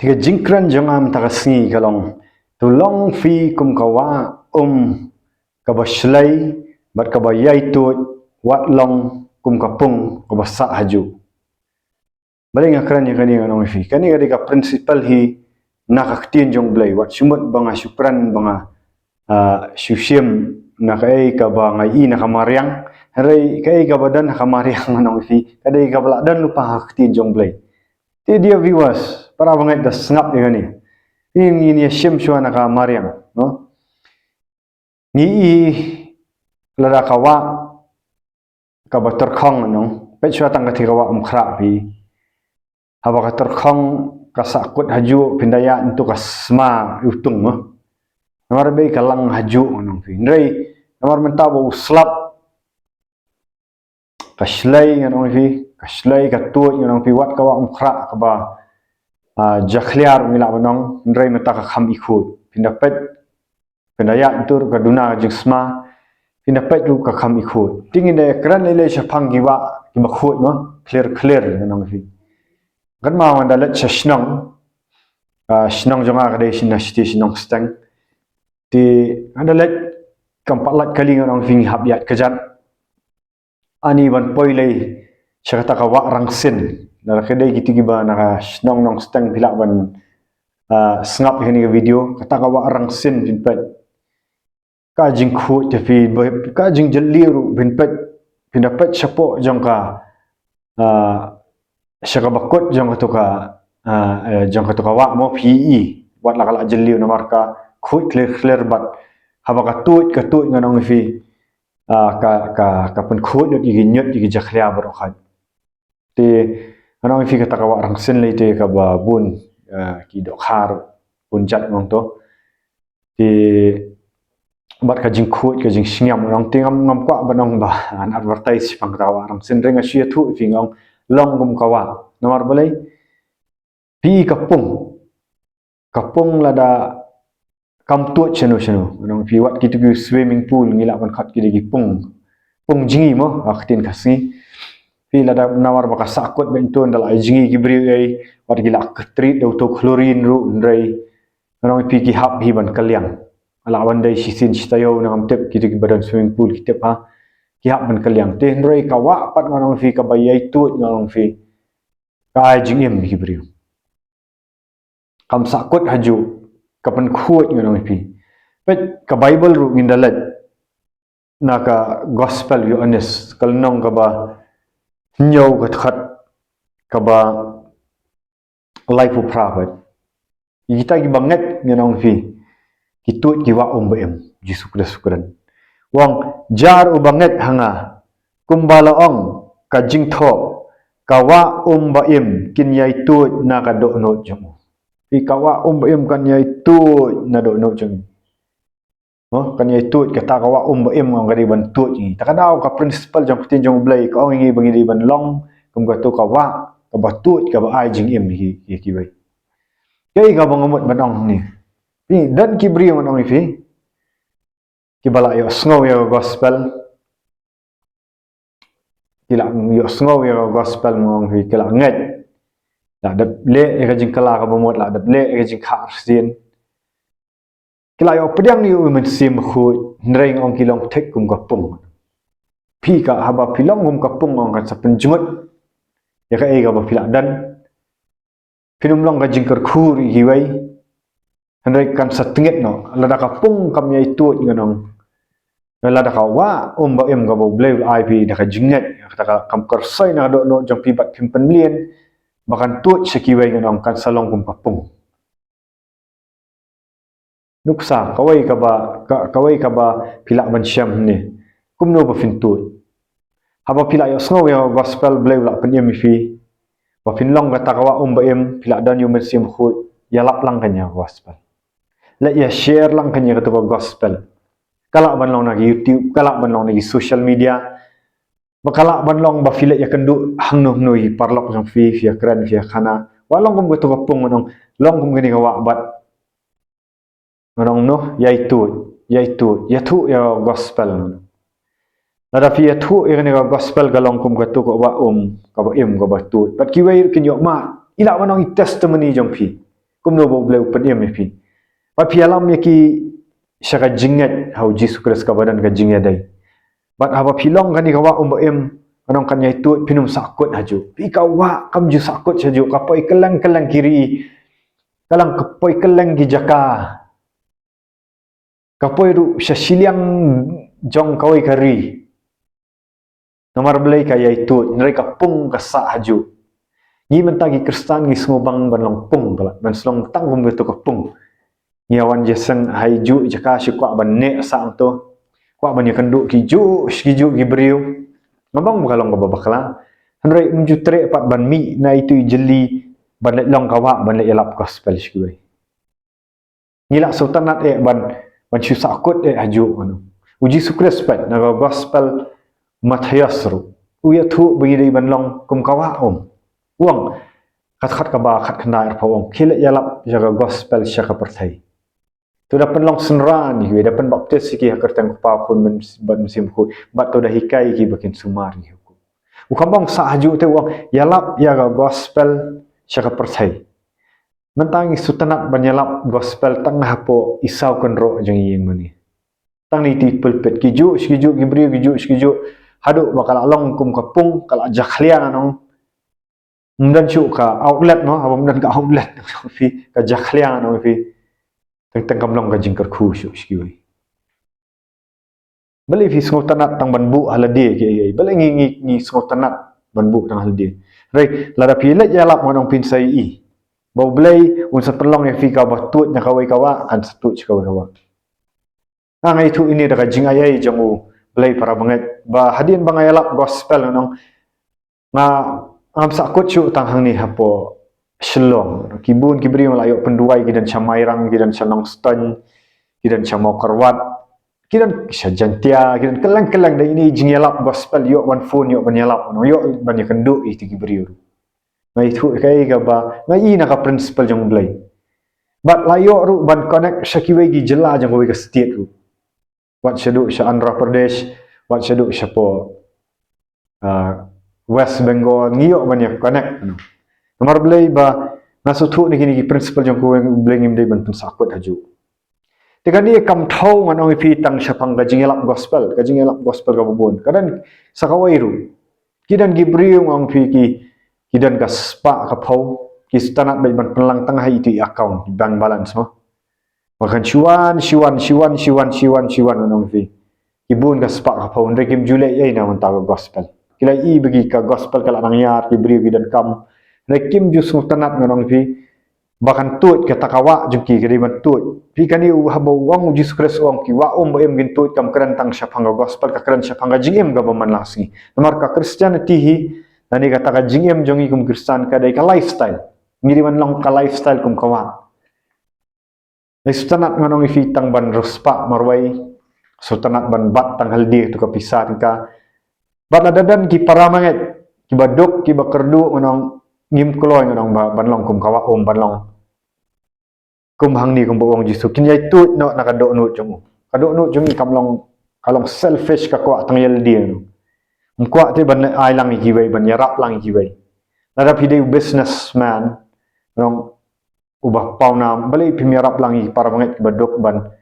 Tiga jingkran jangam takasngi kalong tulong fi kum kawa kabaslay bat kabayai tu wat long kum kapung kabasak haju. Balik ngakran yang kani nganong fi kani kadika principal hi nakaktin jong blay wat sumut banga syukran banga syusyem nakai kaba ngai nakamariang hari kai kabadan nakamariang nganong fi kadai kabaladan lupa haktin jong blay. Ti dia viewers para banget dah sengap dia ni. Ini syem syua nak mariam, no? Ni lada kawa terkong no. Pet syua tang kati kawa umkhra pi. Haba terkong kasakut haju pindaya untuk kasma utung no. Namar bei kalang haju no pi. Ndai namar mentah bau slap kaslay no pi. Kaslay katut yang piwat kawa umkhra kaba jakhliar mila banong ndrai mata ka kham ikut pindapet pindaya tur kaduna jingsma pindapet tu ka kham ikut tingin de kran lele chapang giwa kibakhut no clear nang fi kan ma wanda let shnong jonga kade sinasti sinong stang ti anda let kampalat kali nang fi habiat kejat ani ban poilei syakata kawa rangsin nara kedai gitu giba nara nong stang pilak ban sengap ini video kata kawa rangsin pinpet kajing khut tapi kajing jeliru pinpet pindapat siapa jangka syakabakut jangka tu kawa mau PE buat lakala jeliu namarka khut clear bat haba katut nganong fi ka pen khut gigi nyut gigi jakhlia barokat ti anong fi kata kawa rangsin le te ka ba bun ki dok har bun jat mong to ti bat ka jingkhut ka jing singyam nong tingam ngam kwa banong ba an advertise pang kawa rangsin renga sia thu fi ngong long gum kawa nomor boleh pi kapung lada kam tu chenu nong fi wat kitu swimming pool ngila ban khat ki gi pung jingi mo aktin kasi pila da nawar baka sakut bentun dal jingi gibri ai wat gila ketrit do to chlorin ru ndrai nang pi ki hap hi ban kalyang ala wandai sisin stayo nang tep kitu ki badan swimming pool kitep ha ki hap ban kalyang te ndrai kawa pat nang fi ka bayai tu nang fi ka jingim gibri kam sakut haju kapan khut nang fi pet ka bible ru ngindalat naka gospel yo honest kalnong ka ba nyau kat kaba life of prophet kita gi banget nganong fi kitut gi wa baem ji sukran wang jar u banget hanga kumbalaong ka jingtho kawa baem kin yai tut na ka do no jong fi kawa baem kan yai tut na do no jong oh kan yai tut kata kawa baem ngong gari ban tut ni takadau ka principal jong putin jong blai ka ong ngi bangi di ban long kum ka to kawa ka batut ka ba ai jing em hi ki bai kai ka bangamut banong ni ni dan ki bri manong fi ki bala yo sngow yo gospel kila yo sngow yo gospel mong fi kila nget la de le ka jing kala ka bamot la de le ka jing khar sin kila yo pedang ni men sim khu nreng ong kilong tek kum ka pung pi ka haba pilong kum ka pung ong ka sapenjut ya ka ega ba pila dan pinum long ka jingker khuri hiwai handai kan satengit no lada ka pung kam yai tut nganong lada ka wa ba em ka bo blai ip da ka jinget kata ka kam kersai na do no jong pibat pimpen lien makan tut sekiwai nganong kan salong kum ka pung nuksa kawai ka ba pila ban syam ni kumno ba fintut haba pila yo sngow yo gospel blai la penyem fi ba finlong kata kawa baem pila dan yo mesim khut ya lap lang kanya gospel la ya share lang kanya kata gospel kala ban long na YouTube kala ban long na social media bakala ban long ba fila ya kendu hangno noi parlok jong fi kran fi khana walong kum kata pung nong long kum gani kawa bat nong no yai tu ya thu ya gospel nada fi ya thu ya ni gospel galong kum katu ko ba ka ba em ka ba tu pat ki wai kin yo ma ila wanong testimony jong fi kum no bo bleu pen em pi pa pialam ye ki syaka jinget hau Yesus Kristus ka badan ka jinget dai bat haba pilong kan ni kawa em anong kan yai tu pinum sakut haju pi kawa kam ju sakut haju kapoi kelang kiri kalang kapoi kelang gi jaka kapoi ru syasiliang jong kawai kari nomor belai ka yai tu nrai kapung ka sa haju ni mentagi Kristen gi sumubang banlong pung kala ban slong tangum betu kapung nyawan jeseng haiju jaka syukwa ban ne sa to kwa ban yakan du ki ju gi beriu ngabang bukalong ka babakla nrai unju tre pat ban mi na itu jeli ban le long kawa ban le elap gospel shkiwe ngila sultanat ban syu sakut haju anu uji sukres pat na gospel Matius ru uya thu bagi dei ban long kum kawa uang khat ka ba khat khna er phawong khile yalap jaga gospel syaka perthai tu dapat long senran ni dapat baptis ki hakertang pa khun men ban sim khu bat to dah hikai ki bakin sumar ni ku ukambang sa haju te uang yalap jaga gospel syaka perthai mentangi sutanat ban yalap gospel tengah po isau kan ro jeng yeng mani tang ni ti pulpit ki ju gibri ki ju hadu bakal long kum kapung kala jakhlian anong mdan chu ka outlet no abam dan ka outlet fi ka jakhlian no fi teng kamlong ka jingkar khu shu shkiwi bali fi sngotanat tang banbu halade ke bali ngi sngotanat banbu tang halade rei lada pilet yalap ngonong pinsai i bau blai un saperlong yang fi ka batut nya kawai kawa kan satut kawa ngai thu ini daga jingayai jamu blai para banget ba hadin bangayalap gospel nong nga am sakut chu tang hang ni hapo shlong kibun kibri malayo penduai gidan chamairang gidan chanong stan gidan chamo karwat gidan sajantia gidan kelang da ini jingyalap gospel yo one phone yo banyalap no yo banyak kendu itu kibri ngai thu kai ga ba ngai na ka principle jong blai bat layo ru ban connect shakiwe gi jela jong we ka state ru wat shadu sha Andhra Pradesh wat shadu sha po West Bengal ngiyo banyak connect no nomor blai ba nasu thu ni kini principle jong ko blai ngim dei ban pun sakut haju tekan ni kam thau ngan ong fi tang syapang ga jingelap gospel ga bubun kadan sakawai ru kidan gibriung ong fi ki kidan ka spa ka phau ki stanat bai ban pelang tengah itu account bank balance mo makan syuan ong fi kibun ka spa ka phau ndre kim julai ai na manta gospel kila i bagi ka gospel kala nang yar kibri dan kam rekim ju sultanat nganong fi bahkan tut kata kawa juki kedi matut fi kani habo wang Yesus Kristus wang ki wa em gin tut kam kerantang syapanga gospel ka keran syapanga jingem ga baman lasi nomor ka Christianity hi nani kata ka jingem jongi kum Kristen ka dai ka lifestyle ngiri man long ka lifestyle kum kawa sultanat nganong fi tang ban ruspa marwai sultanat ban bat tang haldi tu ka pisah ka bat adadan ki paramanget ki baduk ki bakerdu nganong ngim kloy nganong banlong kum kawa banlong kum hang ni kum bawang Yesus kin yai tut no nakadok nu jung kamlong kalong selfish ka kwa tang yel dia no mkwa te ban ai lang ki wei ban yarap lang ki wei nada pide businessman nong ubah pauna bali pim yarap lang ki paramanget ki baduk ban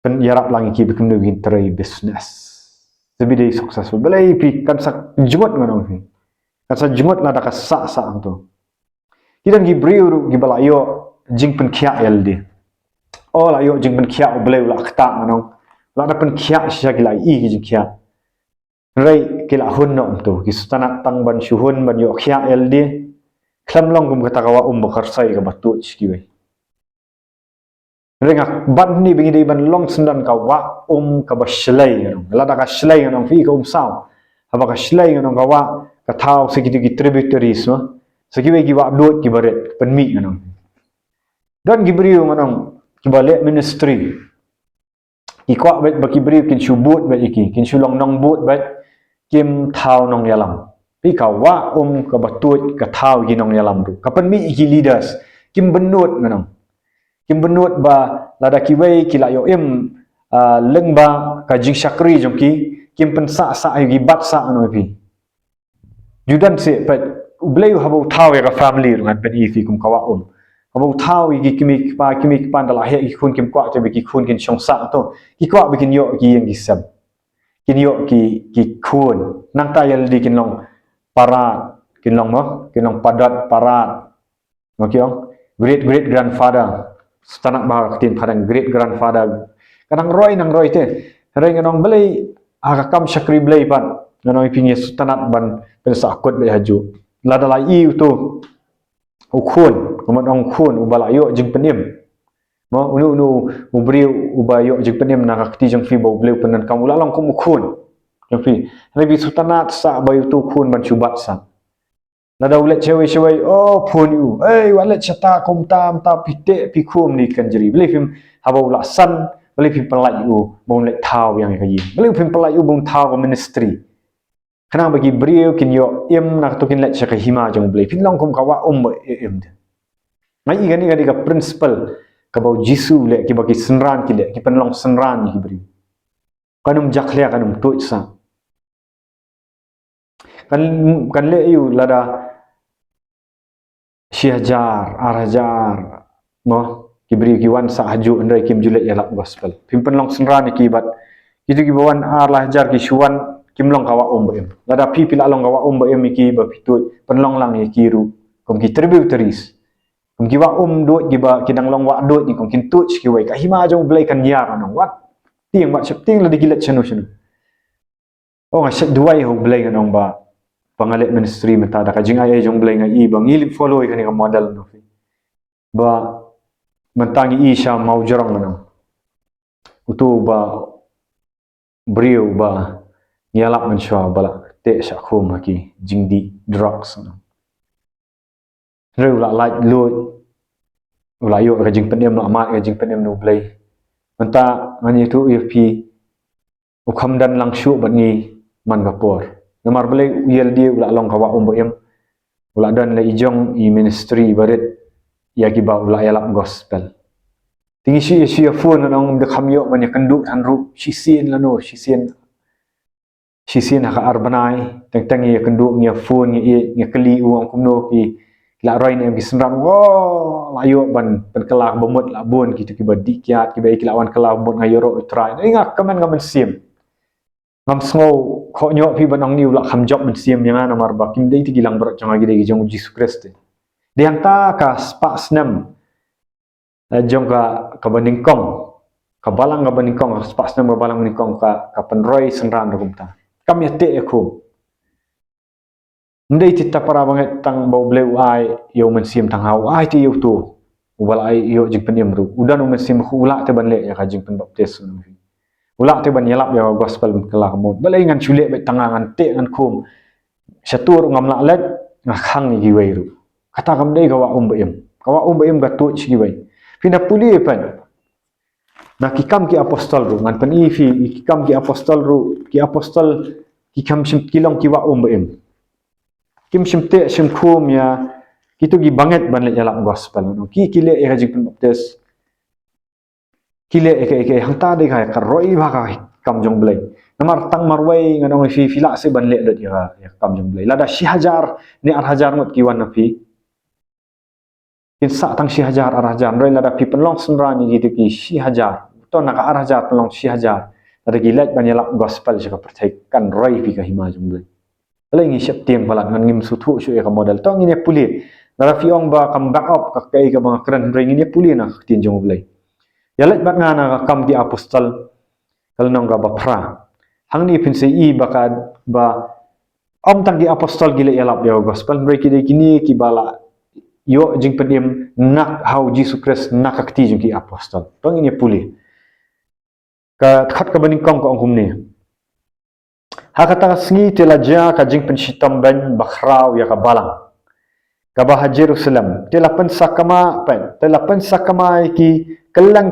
pen yarap lang ki bikin nu tray business sebide successful balai pi kan sak jumut nganong fi kan sa jumut la da ka sa angto kidan gi briu gi balayo jing pen khia yaldi oh la yo jing pen khia bleu la khta nganong la da pen khia sya gi la i gi jing khia rei ki la hun no to ki stana tang ban shuhun ban yo khia yaldi khlam long gum kata kawa bakar sai ka batu chi we rengak ban ni bingi dei ban long sendan ka wa ka baslai nganong la da ka slai nganong fi ka saw haba ka slai nganong ka wa ka thau sekiti ki tributaries no sekiwe ki wa dot ki baret pen mi nganong dan gibriu nganong ki bale ministry ki kwa bet ba gibriu kin shubut ba iki kin shulong nong but bet kim thau nong yalam pi ka wa ka batut ka thau gi nong yalam ru ka pen mi ki leaders kim benut nganong kim benut ba lada kiwei kila yo leng ba ka jing syakri jongki kim pen sa gi bat sa no pi judan se pet ubleu habo thau ya ka family ngan pen ifi kum kawa Abang tahu iki kimi pan dalah he iki kun kim kwa te biki kun kin chong sa to ki kwa bikin yo ki yang gisam kin yo ki kun nang ta yal di kin long parat kin long mo kin long padat parat makiong great grandfather stanak bahar tin padang great grandfather kadang roy nang roy te reng nong belai akam syakri belai pan nong ipingi stanak ban pensakut be haju ladalai i tu ukun kumat ong kun ubalayo jing penim mo unu ubri ubayo jing penim na kakti jang fi bau bleu penan kamu lalong kum ukun jang fi lebi sutanat sa bayu tu kun ban chubat sa nada ulet cewe oh pun you walet chata kum tam ta pite pi kum ni kan jeri beli fim habau la san beli fim pelai you bong let tau yang kayi beli fim pelai you bong tau ministry Kenang bagi beliau kin yo im nak tu kin let cakap hima jong beli. Pin long kum kawa im de. Mai igani gani ka principle ka bau jisu le ki bagi senran ki le ki pen long senran ki beri. Kanum jaklia kanum tu sa. Kan le yu lada Syahjar, Arhajar, mo ki beri ki wan sa haju ndai kim julet ya lak gospel. Pin pen long senran ki bat. Itu ki bawan Arhajar ki syuan kimlong kawa em lada pi pila long kawa em iki ba pitut penlong lang ikiru kom ki tributaries kom ki wa do giba kidang long wa do ni kom kin tu ki wai ka hima jong blai kan yar nong wat ting wat septing la digilat chanu oh ngasat duai ho blai nong ba pangale ministry meta da ka jing ai jong blai ngai bang il follow kan ka model no ba mentangi isha mau jorong nong utu ba brio ba nyalap mensyua balak te syakum lagi jingdi drugs reu la light load ulayo ka jing pendem la amat ka jing pendem no blai menta ngani tu UFP ukam dan langshu bat ni man gapor namar blai yel dia ula long kawa em ula dan la ijong i ministry barit ya ki ba ula yalap gospel tingi si phone nang de khamyo man ya kenduk han ru sisin lano sisin haka arbanai teng ya kenduk nya phone nya keli uang kumno ki la roi ne bi senram oh layo ban penkelak bomot la bon gitu ki badi kiat ki bai ki lawan kelak bomot ngayoro try ingat kamen ngamen sim ngam sngo kho nyo pi banang ni ula kham job men sim yang ana mar ba kim dei ti gilang berat jong agi dei jong Jesus Christ dianta ka spa snam jong ka banding kong ka balang ka banding kong spa snam ka balang ni kong ka penroi senran rum ta kami te aku ndai ti tapara banget tang bau bleu ai yo men sim tang hau ai ti yo tu ubal ai yo jing penim ru udan men sim khula te ban le ya ka jing pen baptis ula te ban yalap ya gospel kelak mod balai ngan chule be tangangan te ngan kum syatur ngam la let ngakhang gi weiru kata kam dei kawa em ga tu chi wei pina puli pen na kikam ki apostol ru ngan pen ifi kikam ki apostol ru ki apostol kikam sim kilong ki wa em kim simte sim khum ya kitu gi banget ban le yalap gospel no ki kile e hajing pen baptis kile eke hangta de kai karoi ba ka kam jong blai namar tang marwai nganong fi fila se ban le dot ya kam jong blai lada si hajar ni ar hajar ngot ki wan fi insa tang si hajar ar hajar roi lada pi penlong senrani gitu ki si hajar to na ka ar hajar penlong si hajar lada gilat ban yalap gospel jaka percaya kan roi fi ka hima jong blai Lai ngi siap tiang balat ngan ngim sutu su ya modal tong ini puli lada fi ong ba kam back up ka kai ka bang keren roi ini puli na tin jong blai ya let bat ngana kam di apostol kalnong ga bapra hang ni pin se i bakad ba om tang di apostol gile yalap ya gospel break de kini ki bala yo jing pedim nak how Jesus Christ nak akti jing ki apostol tong ini puli ka khat ka baning kong ko ong ni hakata sngi telaja ka jing pen shitam ban bakrau ya ka balang ka bah Jerusalem telapan sakama pen telapan sakama ki kelang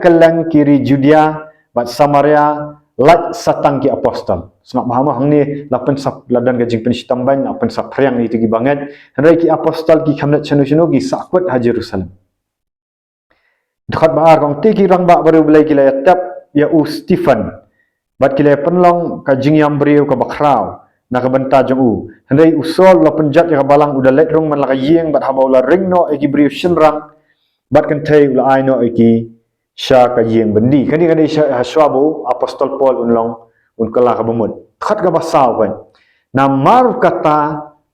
kiri Judea bat Samaria lat satang ki apostol semak bahama hang ni lapan sap ladan gajing pensitam ban lapan sap priang itu ki banget hendai ki apostol ki khamlet chanu gi sakut ha Jerusalem dekat baar kong ti ki rang ba baru belai ki la tap ya Stephen bat ki la penlong ka jing yang beriu ka bakrau na ka banta jong hendai usol la penjat ya ka balang udah let rong man la ka yeng bat habau la ring no e ki beriu shinrang bat kan thei ula ai no iki sha ka yeng bendi kani kani shwabu apostol Paul unlong un kala ka bamut khat ka basau kan namar kata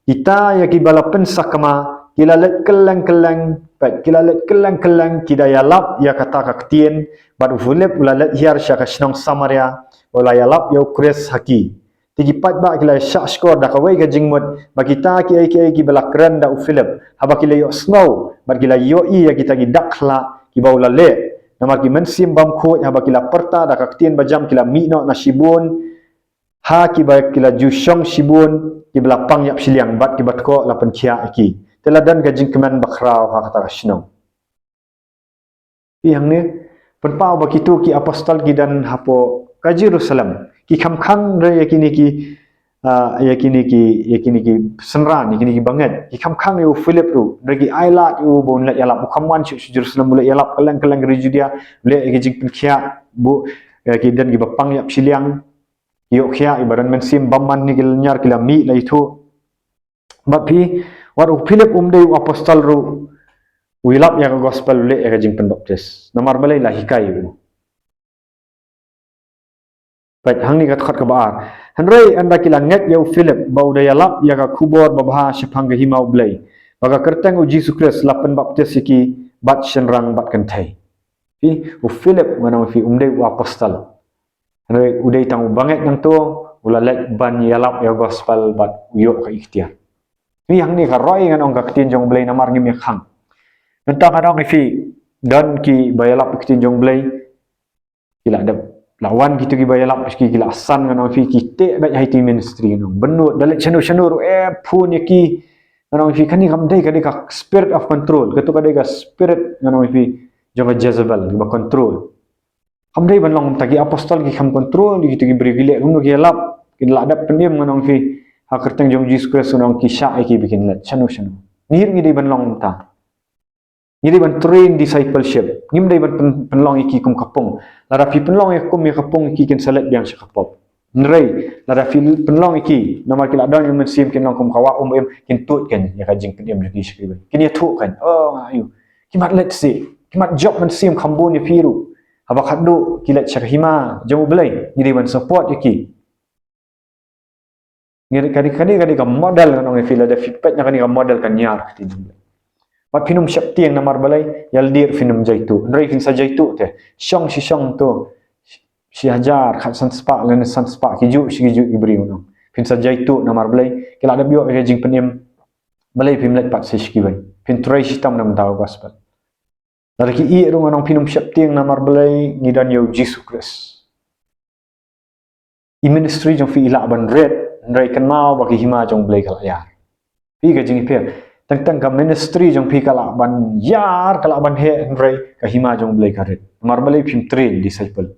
kita ya kibala pensakama kila let keleng pat kila let keleng kida ya lap ya kata ka ktien bat vulep ula let hiar sha ka snong samaria ula ya lap ya kres haki tigi pat ba kila sha skor da ka wei ka jingmut ba kita ki bala kren da u philip haba kila yo snow bat kila yo i ya kita gi dakla ki baula le namar ki mensim bam kho haba kila perta da ka ktien bajam kila mi no na shibun ha ki ba kila jushong shibun ki bala pang yap siliang bat ki bat ko lapan kia iki teladan ka jingkeman bakrau ha kata snong yang ni penpau ba kitu ki apostol ki dan hapo ka Jerusalem ki kham re yakini ki senran yakini ki banget ki kham yu Philip ru regi ailat yu bon let yalap khamwan chu Jerusalem boleh yalap keleng ri judia le ki jing penkhia bu ki dan ki bapang yap siliang yo khia ibaran men sim bamman ni gil nyar kila mi la itu bapi waru Philip umdei apostol ru wilap ya gospel le ya jing pendoktes nomor balai lah hikai ru baik hang ni kat ka baar hanrei anda kila nget ya Philip bau daya lap ya ka kubor babha shapang ge himau blai baga kerteng u Jesus Christ lapan baptis iki bat shenrang bat kentai fi u Philip mana fi umdei u apostol hanrei udai tang banget nang to ula let ban ya lap ya gospel bat yo ka ikhtiar fi hang ni ka roi ngan ong ka tin jong blai namar ngim ya khang mentang adong fi dan ki bayalap tin jong blai kila ada lawan gitu ki bayalap ski kila asan ngan fi kite ba hai ti ministry no benut dalek chanu pun yaki ngan fi kani kam dei ka spirit of control ketu ka dei ka spirit ngan fi jong Jezebel ba control kam dei ban long tagi apostol ki kam control gitu ki brigile unu ki lap ki ladap pendim ngan fi ha kerteng jong Jesus Christ ngan ki sha ki bikin let chanu nir ngi dei ban long ta Jadi ban train discipleship. Ngim dai ban penlong iki kum kapung. Lara fi penlong kum ya kapung iki ken salat biang syakapop. Nrei lara fi penlong iki nomor kila don men sim ken long kum kawa em ken tut ken ya kajing pen em lagi skribe. Ken ya tu kan. Oh ayu. Kimat let's see. Kimat job men sim kambun ya firu. Haba khadu kilat syakahima jamu belai. Jadi ban support iki. Ngiri kadi ka modal kan ong fi la da fipet nya kan ka modal kan nyar tin. Pat finum syap tiang namar balai yaldir finum jaitu nrei fin sa jaitu te syong tu si hajar khat san spa len san spa kiju ibri unong fin sa jaitu namar balai kila ada bio jing penim balai pim let pat siski bai fin trai sitam nam tahu gospel dari ki i rung anong finum syap tiang namar balai ngidan yo Jesus Christ i ministry jong fi ila ban red nrei kan mau bagi hima jong balai kala ya pi ga jing ipia tentang ka ministry jong pi kala ban yar kala ban he nrei ka hima jong blai karet mar balai phim train disciple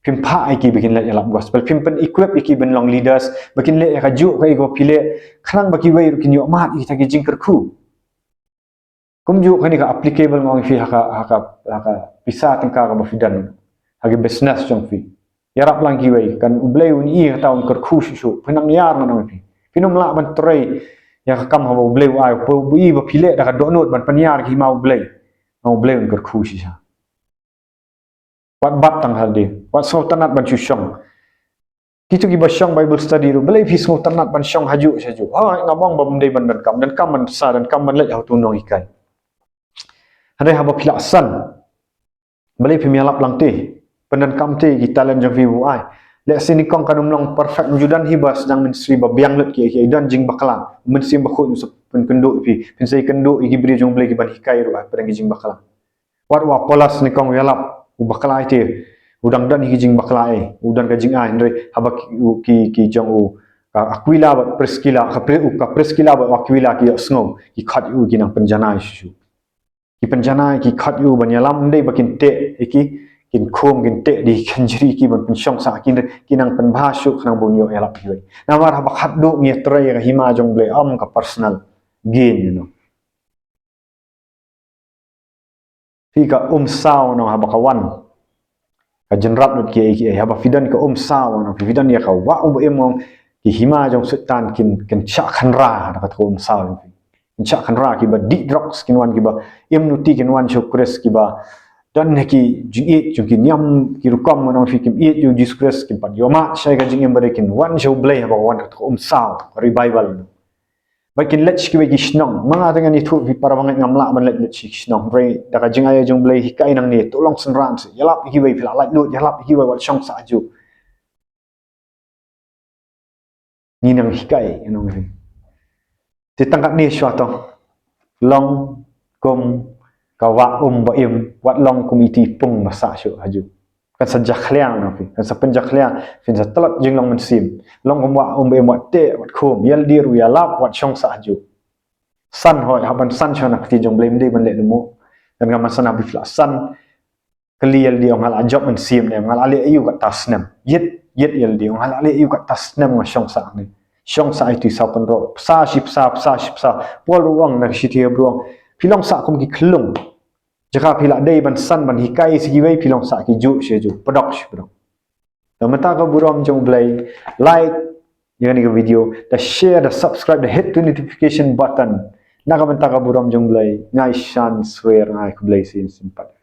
phim pha ai ki bikin la yalap gospel phim pen equip iki ben long leaders bikin le ka ju ka go pile khrang baki wei kin yo mat i thagi jing kerku kum ju kani ka applicable ngong fi haka pisa tengka ka bafidan hagi business jong fi yarap lang ki wei kan blai un i ka taun kerku shu penang yar manang fi pinum la ban trei ya kam hawa blai ai po bui ba phile da ka donot ban panyar ki mau blai un ker khu shi sa wat bat tang halde wat sultanat ban chushong kitu ki basyong bible study ru blai fi sultanat ban syong haju ha ngabong ba mendai ban kam man sa dan kam man le hau tunong ikai hade haba philasan blai fi mialap lang te pendan kam te ki talent jong fi bu ai le sini kong kanum long perfect judan hibas dang ministry ba biang let ki dan jing bakalang men sim ba khut pen kendo pi pen sai kendo i gibri jong blai ki ban hikai ru padang jing bakalang wat wa polas ni kong yalap u bakalai te udang dan hi jing bakalai udan ka jing ai ndre haba ki jong u akwila ba preskila ka preskila ba akwila ki sngo ki khat u ki nang penjana shu ki penjana ki khat u ban yalam ndai bakin te iki kin khom kin te di kanjri ki ban pensyong sa kinang penbhasu khnang bunyo yalap hiwai namar haba khaddu ngi trai ka hima jong ble am ka personal gain you know fika saw no haba kawan ka jenrap not ki haba fidan ka saw no fidan ya ka wa emong ki hima jong setan kin cha khanra da ka saw incha kan ra kiba di drox kinwan kiba nuti kinwan chokres kiba dan neki jingi jungkin nyam kirukam nang fikim ju Jesus kin pat yoma sai ga jingim barekin wan show blay ba wan to saw revival bakin let kiwe gishnong mga dengan itu vi para banget ngamla ban let gishnong re da ka jingaya jung blay hikai nang ni tolong senran se yalap hiwe pila like lut yalap hiwe wat shong sa ju ni nang hikai nang ni titangkat ni suatu long kum kawa ba im wat long komiti pung masa syu haju kan sajak liang no kan sa penjak liang fin sa telat jing long mensim long wa ba im wat te wat khum yel dir ya lap wat shong sa haju san hoi haban san chana ti jong blame dei ban le mo dan ga masana bi fla san kliel di ong ala job mensim ne ngal ale ayu kat tasnem yet yel di ong ala ale ayu kat tasnem ma shong sa ni shong sa itu sa pen ro sa ship sa pol ruang na shiti bruang pilong sa kum ki klung jaka pila dei ban san ban hikai si wei pilong sa ki ju sheju podok shpro mata ka burom jong blai like yang ni video da share da subscribe da hit the notification button naga mata ka burom jong blai ngai shan swear ngai ku blai sin simpat